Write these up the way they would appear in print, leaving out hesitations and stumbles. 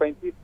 35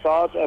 7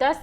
10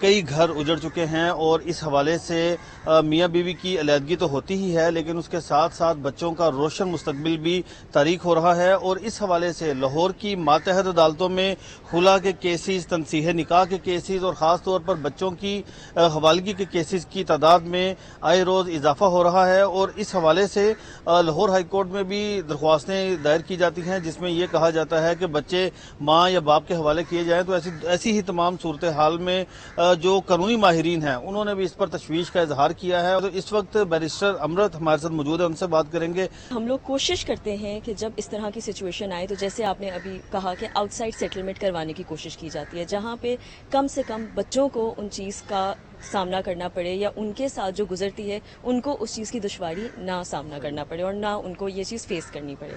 کئی گھر اجڑ چکے ہیں اور اس حوالے سے میاں بیوی کی علیحدگی تو ہوتی ہی ہے، لیکن اس کے ساتھ ساتھ بچوں کا روشن مستقبل بھی تاریک ہو رہا ہے، اور اس حوالے سے لاہور کی ماتحت عدالتوں میں خلا کے کیسز، تنصیح نکاح کے کیسز اور خاص طور پر بچوں کی حوالگی کے کیسز کی تعداد میں آئے روز اضافہ ہو رہا ہے، اور اس حوالے سے لاہور ہائی کورٹ میں بھی درخواستیں دائر کی جاتی ہیں جس میں یہ کہا جاتا ہے کہ بچے ماں یا باپ کے حوالے کیے جائیں، تو ایسی ہی تمام صورتحال میں جو قانونی ماہرین ہیں انہوں نے بھی اس پر تشویش کا اظہار کیا ہے۔ تو اس وقت بیرسٹر امرت ہمارے ساتھ موجود ہے، ان سے بات کریں گے۔ ہم لوگ کوشش کرتے ہیں کہ جب اس طرح کی سچویشن آئے تو جیسے آپ نے ابھی کہا کہ آؤٹ سائڈ سیٹلمنٹ کروانے کی کوشش کی جاتی ہے، جہاں پہ کم سے کم بچوں کو ان چیز کا سامنا کرنا پڑے یا ان کے ساتھ جو گزرتی ہے ان کو اس چیز کی دشواری نہ سامنا کرنا پڑے اور نہ ان کو یہ چیز فیس کرنی پڑے۔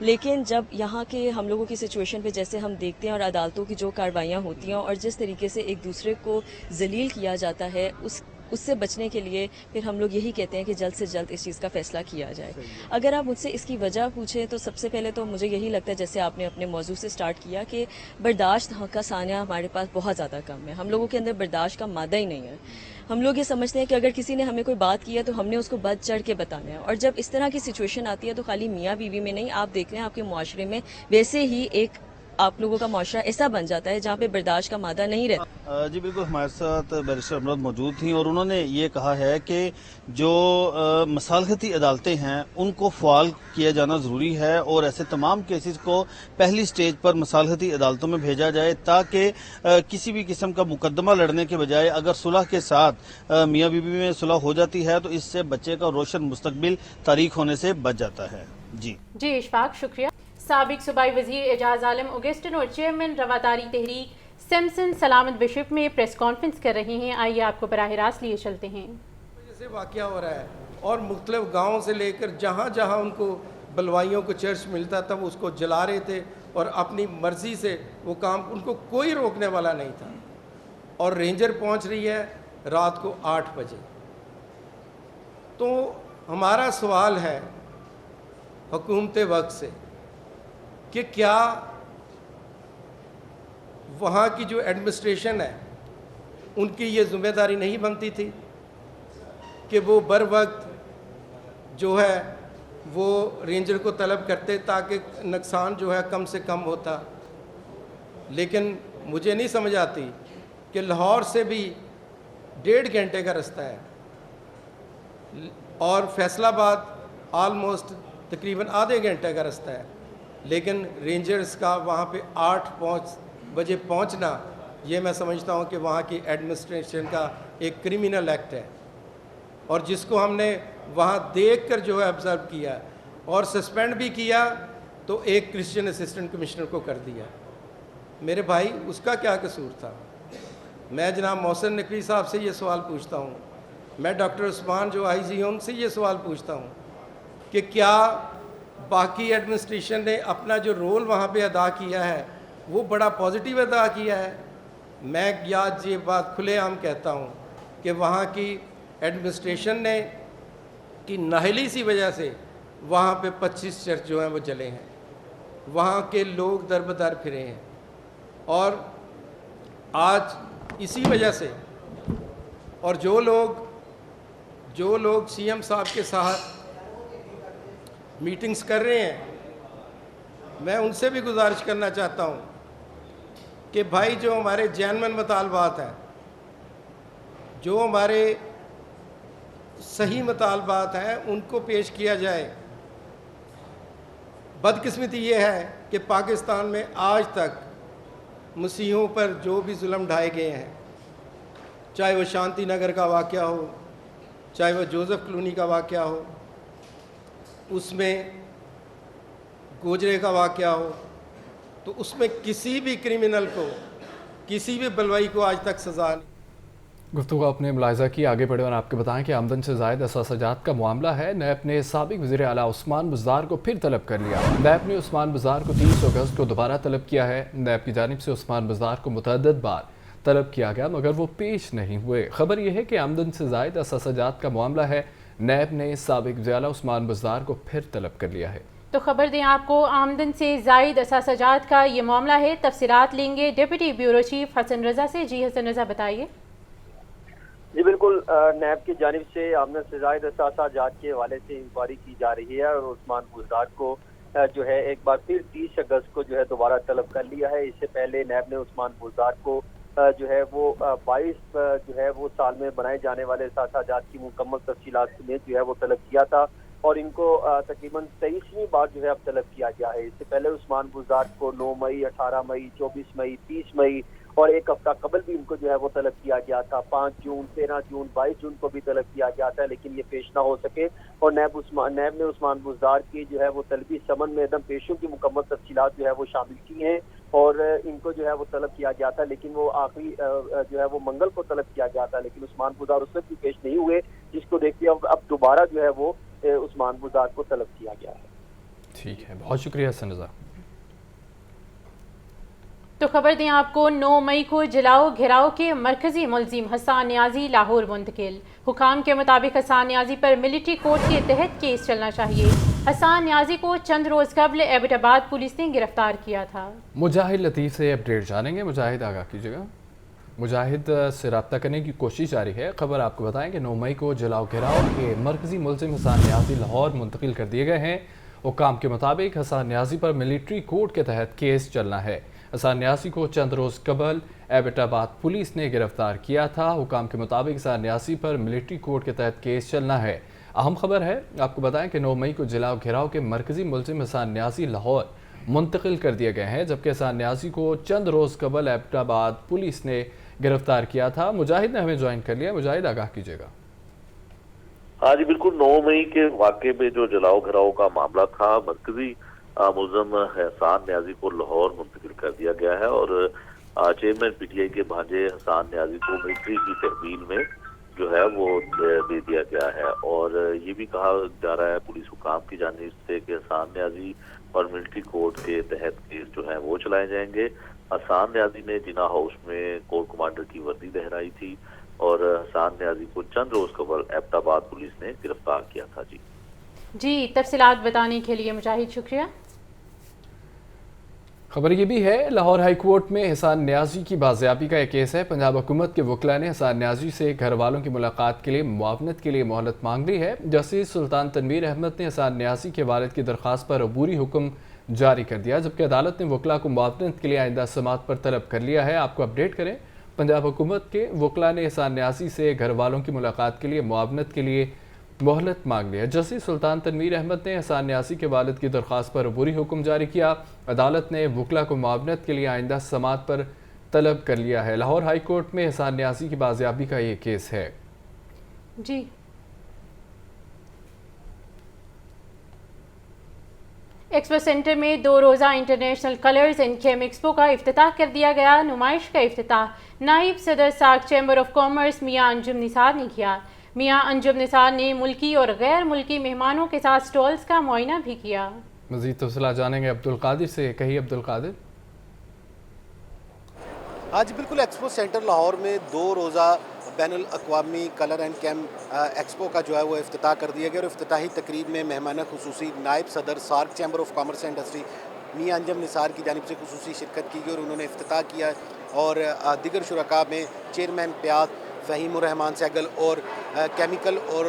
لیکن جب یہاں کے ہم لوگوں کی سچویشن پہ جیسے ہم دیکھتے ہیں اور عدالتوں کی جو کاروائیاں ہوتی ہیں اور جس طریقے سے ایک دوسرے کو ذلیل کیا جاتا ہے، اس سے بچنے کے لیے پھر ہم لوگ یہی کہتے ہیں کہ جلد سے جلد اس چیز کا فیصلہ کیا جائے۔ اگر آپ مجھ سے اس کی وجہ پوچھیں تو سب سے پہلے تو مجھے یہی لگتا ہے جیسے آپ نے اپنے موضوع سے سٹارٹ کیا کہ برداشت کا سانیہ ہمارے پاس بہت زیادہ کم ہے، ہم لوگوں کے اندر برداشت کا مادہ ہی نہیں ہے۔ ہم لوگ یہ سمجھتے ہیں کہ اگر کسی نے ہمیں کوئی بات کی ہے تو ہم نے اس کو بڑھ چڑھ کے بتانا ہے، اور جب اس طرح کی سچویشن آتی ہے تو خالی میاں بیوی میں نہیں، آپ دیکھ رہے ہیں آپ کے معاشرے میں ویسے ہی ایک آپ لوگوں کا معاشرہ ایسا بن جاتا ہے جہاں پہ برداشت کا مادہ نہیں رہتا۔ جی بالکل، ہمارے ساتھ بیرسٹر امرت موجود تھیں اور انہوں نے یہ کہا ہے کہ جو مصالحتی عدالتیں ہیں ان کو فعال کیا جانا ضروری ہے اور ایسے تمام کیسز کو پہلی سٹیج پر مصالحتی عدالتوں میں بھیجا جائے تاکہ کسی بھی قسم کا مقدمہ لڑنے کے بجائے اگر صلح کے ساتھ میاں بیوی میں صلح ہو جاتی ہے تو اس سے بچے کا روشن مستقبل تاریک ہونے سے بچ جاتا ہے۔ جی اشفاق، شکریہ۔ سابق صوبائی وزیر اعجاز عالم اوگسٹن اور چیئرمین رواداری تحریک سمسن سلامت بشپ میں پریس کانفرنس کر رہے ہیں، آئیے آپ کو براہ راست لیے چلتے ہیں۔ جیسے واقعہ ہو رہا ہے اور مختلف گاؤں سے لے کر جہاں جہاں ان کو بلوائیوں کو چرچ ملتا تھا وہ اس کو جلا رہے تھے اور اپنی مرضی سے وہ کام، ان کو کوئی روکنے والا نہیں تھا، اور رینجر پہنچ رہی ہے رات کو 8 بجے۔ تو ہمارا سوال ہے حکومت وقت سے کہ کیا وہاں کی جو ایڈمنسٹریشن ہے ان کی یہ ذمہ داری نہیں بنتی تھی کہ وہ بر وقت جو ہے وہ رینجر کو طلب کرتے تاکہ نقصان جو ہے کم سے کم ہوتا۔ لیکن مجھے نہیں سمجھ آتی کہ لاہور سے بھی 1.5 گھنٹے کا رستہ ہے اور فیصل آباد آلموسٹ تقریباً آدھے گھنٹے کا رستہ ہے، لیکن رینجرز کا وہاں پہ 8 بجے پہنچنا، یہ میں سمجھتا ہوں کہ وہاں کی ایڈمنسٹریشن کا ایک کرمنل ایکٹ ہے، اور جس کو ہم نے وہاں دیکھ کر جو ہے آبزرو کیا اور سسپینڈ بھی کیا تو ایک کرسچن اسسٹنٹ کمشنر کو کر دیا۔ میرے بھائی اس کا کیا قصور تھا؟ میں جناب محسن نقوی صاحب سے یہ سوال پوچھتا ہوں، میں ڈاکٹر عثمان جو آئی جی ہیں ان سے یہ سوال پوچھتا ہوں کہ کیا باقی ایڈمنسٹریشن نے اپنا جو رول وہاں پہ ادا کیا ہے وہ بڑا پازیٹیو ادا کیا ہے؟ میں یہ بات کھلے عام کہتا ہوں کہ وہاں کی ایڈمنسٹریشن نے کی نااہلی سی وجہ سے وہاں پہ 25 چرچ جو ہیں وہ جلے ہیں، وہاں کے لوگ در بدر پھرے ہیں، اور آج اسی وجہ سے اور جو لوگ سی ایم صاحب کے ساتھ میٹنگز کر رہے ہیں، میں ان سے بھی گزارش کرنا چاہتا ہوں کہ بھائی جو ہمارے جینوین مطالبات ہیں، جو ہمارے صحیح مطالبات ہیں ان کو پیش کیا جائے۔ بدقسمتی یہ ہے کہ پاکستان میں آج تک مسیحیوں پر جو بھی ظلم ڈھائے گئے ہیں، چاہے وہ شانتی نگر کا واقعہ ہو، چاہے وہ جوزف کلونی کا واقعہ ہو، اس میں گوجرے کا واقعہ ہو، تو اس میں کسی بھی کرمنل کو، کسی بھی بلوائی کو آج تک سزا نہیں۔ گفتگو اپنے ملاحظہ کی آگے بڑھے اور آپ کے بتائیں کہ آمدن سے زائد اثاثجات کا معاملہ ہے۔ نیب نے سابق وزیر اعلیٰ عثمان بزدار کو پھر طلب کر لیا۔ نیب نے عثمان بزدار کو 30 اگست کو دوبارہ طلب کیا ہے۔ نیب کی جانب سے عثمان بزدار کو متعدد بار طلب کیا گیا مگر وہ پیش نہیں ہوئے۔ خبر یہ ہے کہ آمدن سے زائد اثاثجات کا معاملہ ہے، نیب نے سابق وزیر اعلیٰ عثمان بزدار کو پھر طلب کر لیا ہے۔ تو خبر دیں آپ کو، آمدن سے زائد اثاثجات کا یہ معاملہ ہے، تفصیلات لیں گے ڈپٹی بیورو چیف حسن رضا سے۔ جی حسن رضا بتائیے۔ جی بالکل، نیب کی جانب سے آمنہ سے زائد اثاثہ جات کے حوالے سے انکوائری کی جا رہی ہے اور عثمان بزدار کو جو ہے ایک بار پھر 30 اگست کو جو ہے دوبارہ طلب کر لیا ہے۔ اس سے پہلے نیب نے عثمان بزدار کو جو ہے وہ 22 جو ہے وہ سال میں بنائے جانے والے اثاثہ جات کی مکمل تفصیلات سمیت جو ہے وہ طلب کیا تھا اور ان کو تقریباً 23ویں بار جو ہے اب طلب کیا گیا ہے۔ اس سے پہلے عثمان بزدار کو 9 مئی، 18 مئی، 24 مئی، 30 مئی اور ایک ہفتہ قبل بھی ان کو جو ہے وہ طلب کیا گیا تھا۔ 5 جون، 13 جون، 22 جون کو بھی طلب کیا گیا تھا، لیکن یہ پیش نہ ہو سکے اور نیب نے عثمان بزدار کی جو ہے وہ طلبی سمن میں عدم پیشوں کی مکمل تفصیلات جو ہے وہ شامل کی ہیں اور ان کو جو ہے وہ طلب کیا گیا تھا، لیکن وہ آخری جو ہے وہ منگل کو طلب کیا گیا تھا، لیکن عثمان بزدار اس وقت بھی پیش نہیں ہوئے، جس کو دیکھتے اب دوبارہ جو ہے وہ عثمان بزدار کو طلب کیا گیا ہے۔ ٹھیک ہے، بہت شکریہ حسن رضا۔ تو خبر دیں آپ کو، 9 مئی کو جلاؤ گھیراؤ کے مرکزی ملزم حسان نیازی لاہور منتقل۔ حکام کے مطابق حسان نیازی پر ملٹری کورٹ کے تحت کیس چلنا چاہیے۔ حسان نیازی کو چند روز قبل ایبٹ آباد پولیس نے گرفتار کیا تھا۔ مجاہد لطیف سے اپڈیٹ جانیں گے۔ مجاہد آگاہ کیجیے گا۔ مجاہد سے رابطہ کرنے کی کوشش جاری ہے۔ خبر آپ کو بتائیں کہ 9 مئی کو جلاؤ گھیراؤ کے مرکزی ملزم حسان نیازی لاہور منتقل کر دیے گئے ہیں۔ حکام کے مطابق حسان نیازی پر ملٹری کورٹ کے تحت کیس چلنا ہے۔ حسان نیازی کو چند روز قبل ایبٹ آباد پولیس نے گرفتار کیا تھا۔ حکام کے مطابق حسان نیازی پر ملٹری کورٹ کے تحت کیس چلنا ہے۔ اہم خبر ہے، آپ کو بتائیں کہ 9 مئی کو جلاؤ گھیراؤ کے مرکزی ملزم حسان نیازی لاہور منتقل کر دیے گئے ہیں، جبکہ حسان نیازی کو چند روز قبل ایبٹ آباد پولیس نے گرفتار کیا تھا۔ مجاہد نے ہمیں جوائن کر لیا۔ مجاہد آگاہ کیجیے گا۔ ہاں جی بالکل، 9 مئی کے واقعے میں جو جلاؤ گھراؤ کا معاملہ تھا، مرکزی ملزم حسان نیازی کو لاہور منتقل کر دیا گیا ہے اور چیئرمین پی ٹی آئی کے بھانجے حسان نیازی کو ملٹری کی تحویل میں جو ہے وہ دے دیا گیا ہے اور یہ بھی کہا جا رہا ہے پولیس حکام کی جانب سے کہ حسان نیازی اور ملٹری کورٹ کے تحت کیس جو ہے وہ چلائے جائیں گے۔ حسان نیازی نے جنا ہاؤس میں کور کمانڈر کی وردی لہرائی تھی اور حسان نیازی کو چند روز قبل ایبٹ آباد پولیس نے گرفتار کیا تھا۔ جی تفصیلات بتانے کے لیے مجاہد شکریہ۔ خبر یہ بھی ہے، لاہور ہائی کورٹ میں حسان نیازی کی بازیابی کا ایک کیس ہے۔ پنجاب حکومت کے وکلاء نے حسان نیازی سے گھر والوں کی ملاقات کے لیے معاونت کے لیے مہلت مانگ لی ہے۔ جسٹس سلطان تنویر احمد نے حسان نیازی کے والد کی درخواست پر عبوری حکم جاری کر دیا، جبکہ عدالت نے وکلاء کو معاونت کے لیے آئندہ سماعت پر طلب کر لیا ہے۔ آپ کو اپڈیٹ کریں، پنجاب حکومت کے وکلاء نے حسان نیازی سے گھر والوں کی ملاقات کے لیے معاونت کے لیے مہلت مانگ لیا۔ جسٹس سلطان تنویر احمد نے حسان نیازی کے والد کی درخواست پر عبوری حکم جاری کیا۔ عدالت نے وکلاء کو معاونت کے لیے آئندہ سماعت پر طلب کر لیا ہے۔ لاہور ہائی کورٹ میں حسان نیازی کی بازیابی کا یہ کیس ہے۔ جی ایکسپو سینٹر میں 2 روزہ international colours and came expo کا افتتاح کر دیا گیا۔ نمائش کا افتتاح نائب صدر ساکھ چیمبر آف کامرس میاں انجم نثار نے کیا۔ میاں انجم نثار نے ملکی اور غیر ملکی مہمانوں کے ساتھ سٹالز کا معائنہ بھی کیا۔ مزید تفصیلات جانیں گے عبدالقادر سے۔ کہیے عبدالقادر۔ ہاں جی بالکل، ایکسپو سینٹر لاہور میں 2 روزہ بین الاقوامی کلر اینڈ کیم ایکسپو کا جو ہے وہ افتتاح کر دیا گیا اور افتتاحی تقریب میں مہمان خصوصی نائب صدر SAARC chamber of commerce and industry میاں انجم نثار کی جانب سے خصوصی شرکت کی گئی اور انہوں نے افتتاح کیا اور دیگر شرکاء میں چیئرمین پیاز فہیم الرحمان سہگل اور کیمیکل اور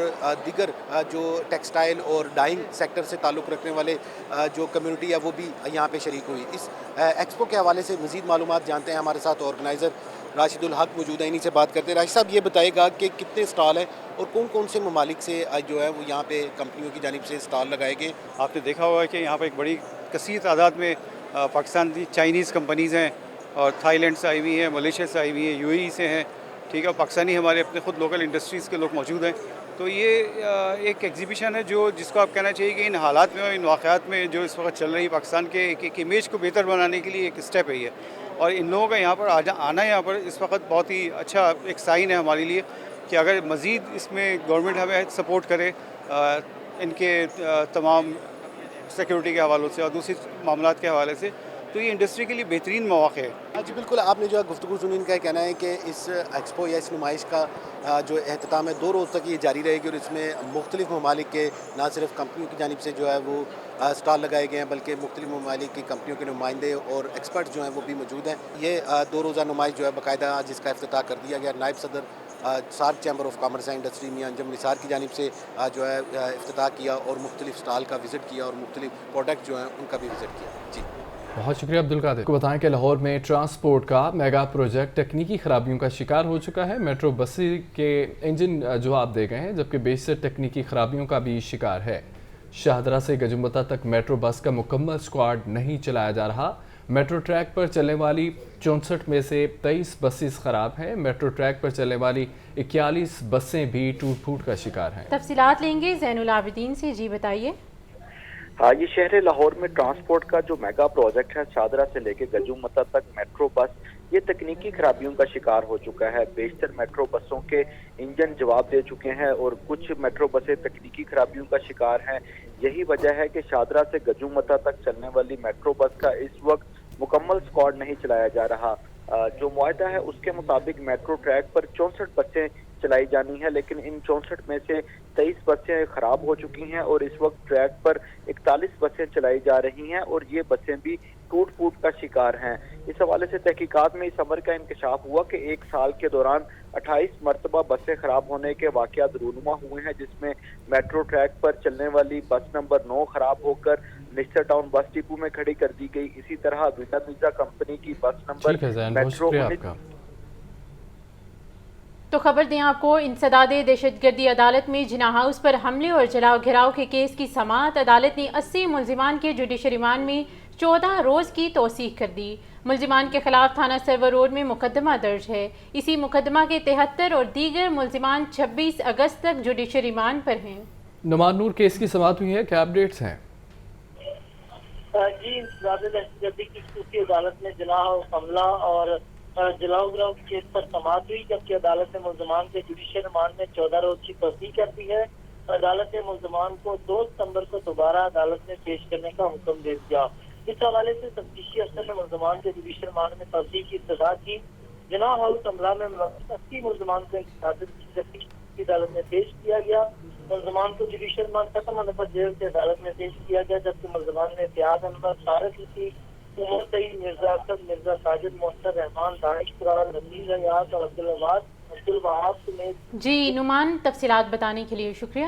دیگر جو ٹیکسٹائل اور ڈائنگ سیکٹر سے تعلق رکھنے والے جو کمیونٹی ہے وہ بھی یہاں پہ شریک ہوئی۔ اس ایکسپو کے حوالے سے مزید معلومات جانتے ہیں، ہمارے ساتھ آرگنائزر راشد الحق موجود ہیں، انہی سے بات کرتے ہیں۔ راشد صاحب یہ بتائے گا کہ کتنے اسٹال ہیں اور کون کون سے ممالک سے جو ہے وہ یہاں پہ کمپنیوں کی جانب سے اسٹال لگائے گئے؟ آپ نے دیکھا ہوا ہے کہ یہاں پہ ایک بڑی کثیر تعداد میں پاکستانی چائنیز کمپنیز ہیں اور تھائی لینڈ سے آئی ہوئی ہیں، ملیشیا سے آئی ہوئی ہیں، UAE سے ہیں، ٹھیک ہے، پاکستانی ہمارے اپنے خود لوکل انڈسٹریز کے لوگ موجود ہیں۔ تو یہ ایک ایگزیبیشن ہے جس کو آپ کہنا چاہیے کہ ان حالات میں اور ان واقعات میں جو اس وقت چل رہی پاکستان کے ایک امیج کو بہتر بنانے کے لیے ایک اسٹیپ ہے یہ، اور ان لوگوں کا یہاں پر آنا یہاں پر اس وقت بہت ہی اچھا ایک سائن ہے ہمارے لیے کہ اگر مزید اس میں گورنمنٹ ہمیں سپورٹ کرے ان کے تمام سیکیورٹی کے حوالوں سے اور دوسری معاملات کے حوالے سے، تو یہ انڈسٹری کے لیے بہترین مواقع ہے۔ ہاں جی بالکل، آپ نے جو ہے گفتگو سنی، ان کا کہنا ہے کہ اس ایکسپو یا اس نمائش کا جو اختتام ہے 2 روز تک یہ جاری رہے گی اور اس میں مختلف ممالک کے نہ صرف کمپنیوں کی جانب سے جو ہے وہ اسٹال لگائے گئے ہیں بلکہ مختلف ممالک کی کمپنیوں کے نمائندے اور ایکسپرٹ جو ہیں وہ بھی موجود ہیں۔ یہ 2 روزہ نمائش جو ہے باقاعدہ جس کا افتتاح کر دیا گیا نائب صدر SAARC chamber of commerce and industry میاں انجم نثار کی جانب سے جو ہے افتتاح کیا اور مختلف اسٹال کا وزٹ کیا اور مختلف پروڈکٹ جو ہیں ان کا بھی وزٹ کیا. جی بہت شکریہ عبدالقادر کو. بتائیں کہ لاہور میں ٹرانسپورٹ کا میگا پروجیکٹ تکنیکی خرابیوں کا شکار ہو چکا ہے. میٹرو بسیں کے انجن جواب دے گئے ہیں جبکہ بیشتر تکنیکی خرابیوں کا بھی شکار ہے. شاہدرہ سے گجمبتا تک میٹرو بس کا مکمل اسکواڈ نہیں چلایا جا رہا. میٹرو ٹریک پر چلنے والی 64 میں سے 23 بسیں خراب ہیں. میٹرو ٹریک پر چلنے والی 41 بسیں بھی ٹوٹ پھوٹ کا شکار ہیں. تفصیلات لیں گے زین العابدین سے. جی بتائیے. ہاں، یہ شہر لاہور میں ٹرانسپورٹ کا جو میگا پروجیکٹ ہے شاہدرہ سے لے کے گجمبتا تک میٹرو بس یہ تکنیکی خرابیوں کا شکار ہو چکا ہے. بیشتر میٹرو بسوں کے انجن جواب دے چکے ہیں اور کچھ میٹرو بسیں تکنیکی خرابیوں کا شکار ہیں. یہی وجہ ہے کہ شاہدرہ سے گجمبتا تک چلنے والی میٹرو بس کا اس وقت مکمل اسکواڈ نہیں چلایا جا رہا. جو معاہدہ ہے اس کے مطابق میٹرو ٹریک پر 64 بسیں چلائی جانی ہے، لیکن ان 64 میں سے 23 بسیں خراب ہو چکی ہیں اور اس وقت ٹریک پر 41 بسیں چلائی جا رہی ہیں اور یہ بسیں بھی ٹوٹ پھوٹ کا شکار ہیں. اس حوالے سے تحقیقات میں اس امر کا انکشاف ہوا کہ ایک سال کے دوران 28 مرتبہ بسیں خراب ہونے کے واقعات رونما ہوئے ہیں، جس میں میٹرو ٹریک پر چلنے والی بس نمبر 9 خراب ہو کر نشتر ٹاؤن بس ڈپو میں کھڑی کر دی گئی. اسی طرح ویزا کمپنی کی بس نمبر میٹرو. تو خبر دیں آپ کو، انسداد دہشت گردی عدالت میں جناح ہاؤس پر حملے اور جلاؤ گھراؤ کے کیس کی سماعت. عدالت نے 80 ملزمان کے جوڈیشل ریمانڈ میں 14 روز کی توسیع کر دی. ملزمان کے خلاف تھانہ سرور روڈ میں مقدمہ درج ہے. اسی مقدمہ کے 73 اور دیگر ملزمان 26 اگست تک جوڈیشل ریمانڈ پر ہیں. نمان نور کیس کی سماعت ہوئی ہے، کیا اپڈیٹس ہیں؟ جی، انسداد دہشت گردی کی خصوصی عدالت میں جناح ہاؤس حملہ اور جلاؤ گراؤ کی کیس پر سماعت ہوئی، جبکہ عدالت نے ملزمان کے جوڈیشل ریمانڈ میں 14 روز کی توسیع کر دی ہے. عدالت نے ملزمان کو 2 ستمبر کو دوبارہ عدالت میں پیش کرنے کا حکم دے دیا. اس حوالے سے تفتیشی افسر نے ملزمان کے جوڈیشل ریمانڈ میں توسیع کی ابتدا کی. جناح ہاؤس حملہ میں ملوث 80 ملزمان کو کی عدالت میں پیش کیا گیا. ملزمان کو جوڈیشل ریمانڈ ختم ہونے پر جیل سے عدالت میں پیش کیا گیا، جبکہ ملزمان نے فیاض انور، طارق عیسی، عمر سعید، مرزا اسد، مرزا ساجد، محسن رحمان، دانش قرار، نذیر ریاض اور عبدالوہاب سمیت. جی نعمان، تفصیلات بتانے کے لیے شکریہ.